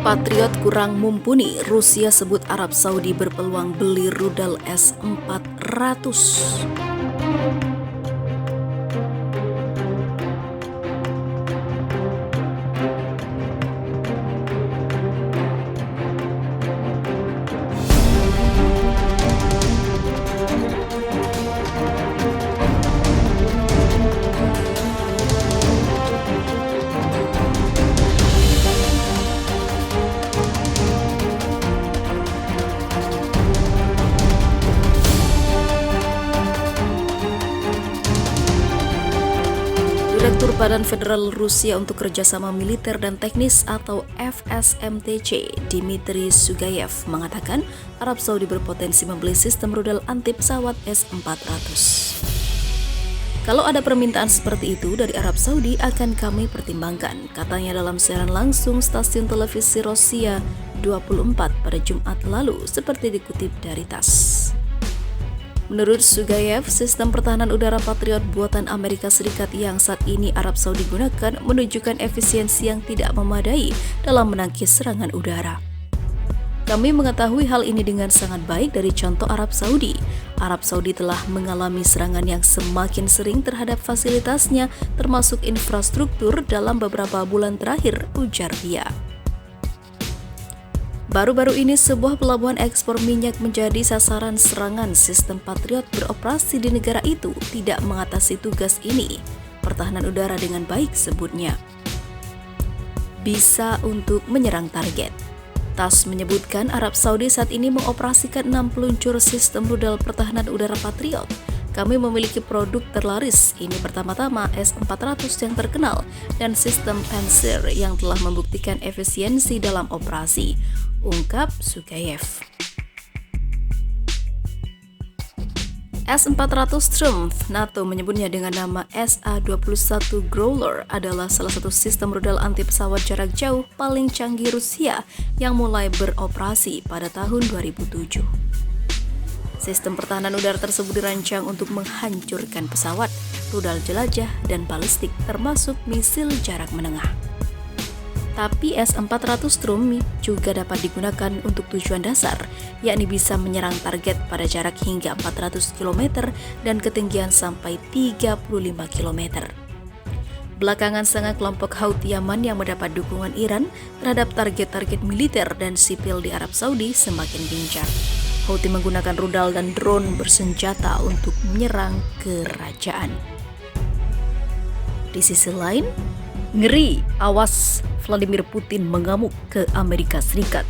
Patriot kurang mumpuni, Rusia sebut Arab Saudi berpeluang beli rudal S-400. Direktur Badan Federal Rusia untuk Kerjasama Militer dan Teknis atau FSMTC, Dmitry Sugayev, mengatakan Arab Saudi berpotensi membeli sistem rudal anti pesawat S-400. Kalau ada permintaan seperti itu dari Arab Saudi akan kami pertimbangkan, katanya dalam siaran langsung stasiun televisi Rosia 24 pada Jumat lalu, seperti dikutip dari TASS. Menurut Sugayev, sistem pertahanan udara Patriot buatan Amerika Serikat yang saat ini Arab Saudi gunakan menunjukkan efisiensi yang tidak memadai dalam menangkis serangan udara. Kami mengetahui hal ini dengan sangat baik dari contoh Arab Saudi. Arab Saudi telah mengalami serangan yang semakin sering terhadap fasilitasnya, termasuk infrastruktur dalam beberapa bulan terakhir, ujar dia. Baru-baru ini sebuah pelabuhan ekspor minyak menjadi sasaran serangan. Sistem Patriot beroperasi di negara itu tidak mengatasi tugas ini. Pertahanan udara dengan baik, sebutnya. Bisa untuk menyerang target. TASS menyebutkan Arab Saudi saat ini mengoperasikan 6 peluncur sistem rudal pertahanan udara Patriot. Kami memiliki produk terlaris, ini pertama-tama S-400 yang terkenal dan sistem Pantsir yang telah membuktikan efisiensi dalam operasi, ungkap Sugayev. S-400 Triumph, NATO menyebutnya dengan nama SA-21 Growler, adalah salah satu sistem rudal anti pesawat jarak jauh paling canggih Rusia yang mulai beroperasi pada tahun 2007. Sistem pertahanan udara tersebut dirancang untuk menghancurkan pesawat, rudal jelajah, dan balistik, termasuk misil jarak menengah. Tapi S-400 Triumph juga dapat digunakan untuk tujuan dasar, yakni bisa menyerang target pada jarak hingga 400 km dan ketinggian sampai 35 km. Belakangan sangat kelompok Houthi Yaman yang mendapat dukungan Iran terhadap target-target militer dan sipil di Arab Saudi semakin gencar. Houthi menggunakan rudal dan drone bersenjata untuk menyerang kerajaan. Di sisi lain, ngeri, awas, Vladimir Putin mengamuk ke Amerika Serikat.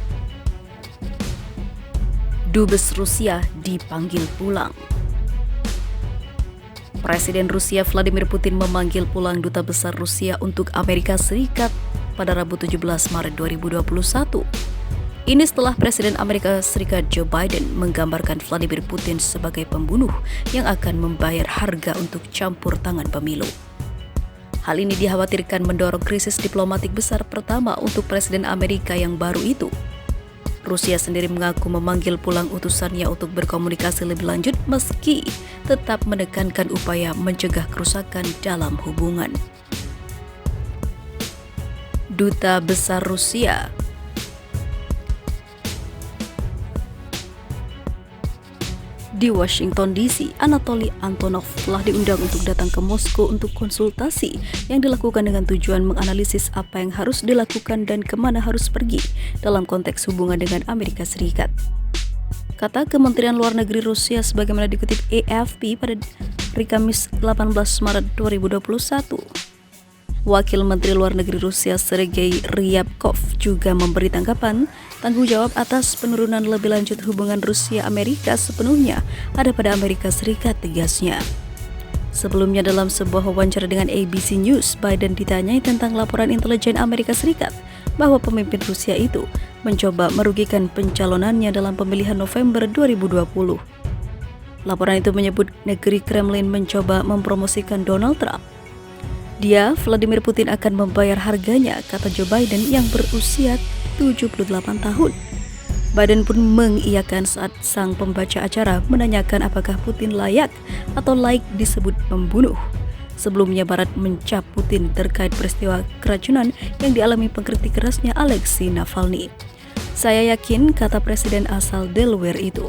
Dubes Rusia dipanggil pulang. Presiden Rusia Vladimir Putin memanggil pulang Duta Besar Rusia untuk Amerika Serikat pada Rabu 17 Maret 2021. Ini setelah Presiden Amerika Serikat Joe Biden menggambarkan Vladimir Putin sebagai pembunuh yang akan membayar harga untuk campur tangan pemilu. Hal ini dikhawatirkan mendorong krisis diplomatik besar pertama untuk Presiden Amerika yang baru itu. Rusia sendiri mengaku memanggil pulang utusannya untuk berkomunikasi lebih lanjut meski tetap menekankan upaya mencegah kerusakan dalam hubungan. Duta Besar Rusia di Washington DC, Anatoly Antonov telah diundang untuk datang ke Moskow untuk konsultasi yang dilakukan dengan tujuan menganalisis apa yang harus dilakukan dan kemana harus pergi dalam konteks hubungan dengan Amerika Serikat. Kata Kementerian Luar Negeri Rusia sebagaimana dikutip AFP pada hari Kamis 18 Maret 2021. Wakil Menteri Luar Negeri Rusia Sergei Ryabkov juga memberi tanggapan tanggung jawab atas penurunan lebih lanjut hubungan Rusia-Amerika sepenuhnya ada pada Amerika Serikat, tegasnya. Sebelumnya dalam sebuah wawancara dengan ABC News, Biden ditanyai tentang laporan intelijen Amerika Serikat bahwa pemimpin Rusia itu mencoba merugikan pencalonannya dalam pemilihan November 2020. Laporan itu menyebut negeri Kremlin mencoba mempromosikan Donald Trump. Dia, Vladimir Putin, akan membayar harganya, kata Joe Biden yang berusia 78 tahun. Biden pun mengiyakan saat sang pembaca acara menanyakan apakah Putin layak atau laik disebut pembunuh. Sebelumnya Barat mencap Putin terkait peristiwa keracunan yang dialami pengkritik kerasnya Alexei Navalny. Saya yakin, kata Presiden asal Delaware itu.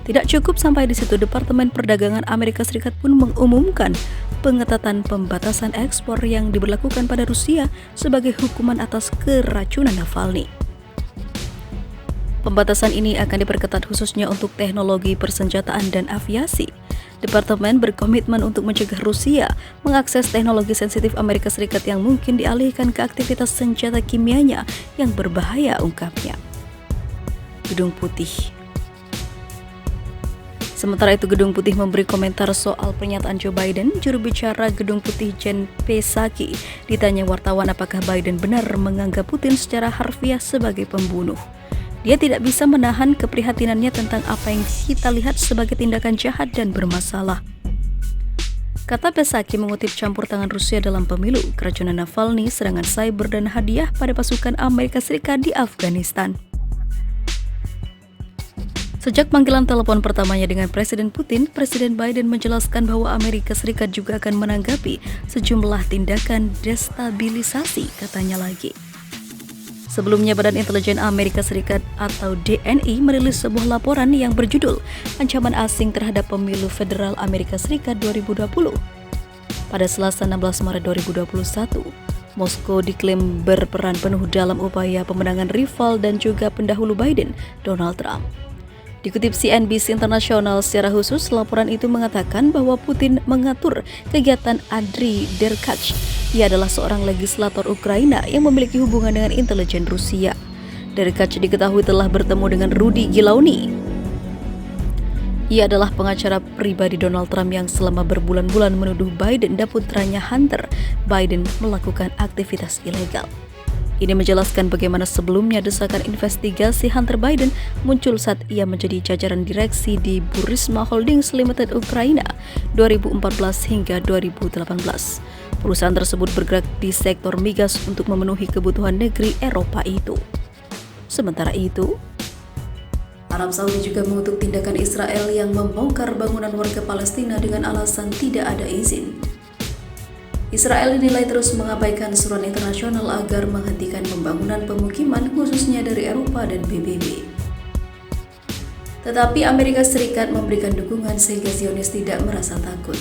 Tidak cukup sampai di situ, Departemen Perdagangan Amerika Serikat pun mengumumkan pengetatan pembatasan ekspor yang diberlakukan pada Rusia sebagai hukuman atas keracunan Navalny. Pembatasan ini akan diperketat khususnya untuk teknologi persenjataan dan aviasi. Departemen berkomitmen untuk mencegah Rusia mengakses teknologi sensitif Amerika Serikat yang mungkin dialihkan ke aktivitas senjata kimianya yang berbahaya, ungkapnya. Gedung Putih. Sementara itu, Gedung Putih memberi komentar soal pernyataan Joe Biden. Juru bicara Gedung Putih Jen Psaki ditanya wartawan apakah Biden benar menganggap Putin secara harfiah sebagai pembunuh. Dia tidak bisa menahan keprihatinannya tentang apa yang kita lihat sebagai tindakan jahat dan bermasalah. Kata Psaki mengutip campur tangan Rusia dalam pemilu, keracunan Navalny, serangan cyber dan hadiah pada pasukan Amerika Serikat di Afghanistan. Sejak panggilan telepon pertamanya dengan Presiden Putin, Presiden Biden menjelaskan bahwa Amerika Serikat juga akan menanggapi sejumlah tindakan destabilisasi, katanya lagi. Sebelumnya, Badan Intelijen Amerika Serikat atau DNI merilis sebuah laporan yang berjudul Ancaman Asing Terhadap Pemilu Federal Amerika Serikat 2020. Pada Selasa 16 Maret 2021, Moskow diklaim berperan penuh dalam upaya pemenangan rival dan juga pendahulu Biden, Donald Trump. Dikutip CNBC Internasional secara khusus, laporan itu mengatakan bahwa Putin mengatur kegiatan Andriy Derkach. Ia adalah seorang legislator Ukraina yang memiliki hubungan dengan intelijen Rusia. Derkach diketahui telah bertemu dengan Rudy Giuliani. Ia adalah pengacara pribadi Donald Trump yang selama berbulan-bulan menuduh Biden dan putranya Hunter Biden melakukan aktivitas ilegal. Ini menjelaskan bagaimana sebelumnya desakan investigasi Hunter Biden muncul saat ia menjadi jajaran direksi di Burisma Holdings Limited Ukraina 2014 hingga 2018. Perusahaan tersebut bergerak di sektor migas untuk memenuhi kebutuhan negeri Eropa itu. Sementara itu, Arab Saudi juga mengutuk tindakan Israel yang membongkar bangunan warga Palestina dengan alasan tidak ada izin. Israel dinilai terus mengabaikan seruan internasional agar menghentikan pembangunan pemukiman khususnya dari Eropa dan PBB. Tetapi Amerika Serikat memberikan dukungan sehingga Zionis tidak merasa takut.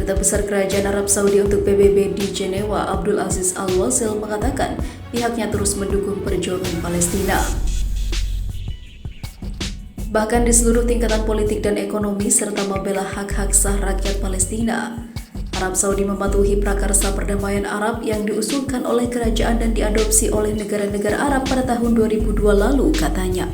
Duta Besar Kerajaan Arab Saudi untuk PBB di Jenewa, Abdul Aziz Al-Wasil, mengatakan pihaknya terus mendukung perjuangan Palestina. Bahkan di seluruh tingkatan politik dan ekonomi serta membela hak-hak sah rakyat Palestina. Arab Saudi mematuhi prakarsa perdamaian Arab yang diusulkan oleh kerajaan dan diadopsi oleh negara-negara Arab pada tahun 2002 lalu, katanya.